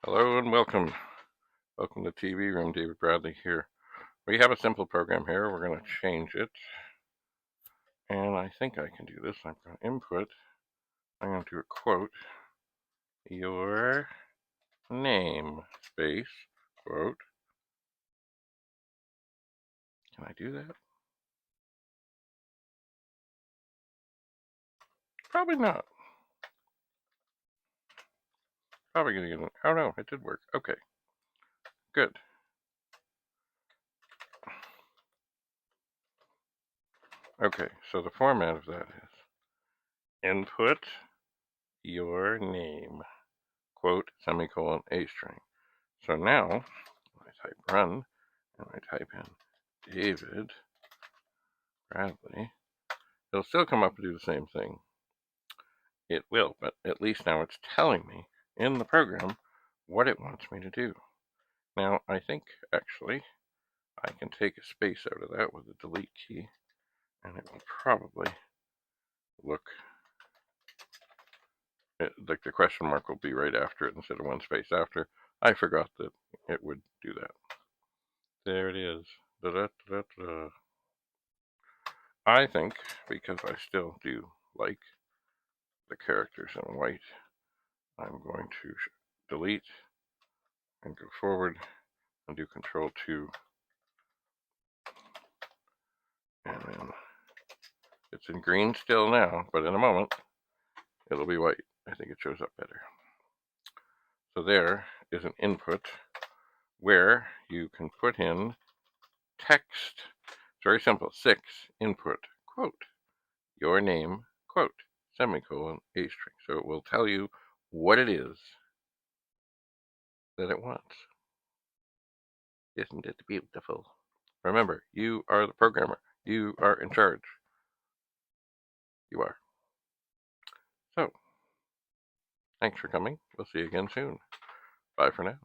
Hello and welcome. Welcome to TV Room. David Bradley here. We have a simple program here. We're going to change it. And I think I can do this. I'm going to input. I'm going to do a quote. Your name, space, quote. Can I do that? Probably not. Probably going to get it. Oh no, it did work. Okay. Good. Okay, so the format of that is input your name, quote, semicolon, A string. So now, when I type run, and I type in David Bradley, it'll still come up and do the same thing. It will, but at least now it's telling me in the program what it wants me to do. Now, I think actually I can take a space out of that with the delete key, and it will probably look like the question mark will be right after it instead of one space after. I forgot that it would do that. There it is. Da-da-da-da-da. I think, because I still do like the characters in white, I'm going to delete and go forward and do Control 2. And then it's in green still now, but in a moment it'll be white. I think it shows up better. So there is an input where you can put in text. It's very simple. 6, input, quote, your name, quote, semicolon, A string. So it will tell you what it is that it wants. Isn't it beautiful? Remember, you are the programmer. You are in charge. You are. So, thanks for coming. We'll see you again soon. Bye for now.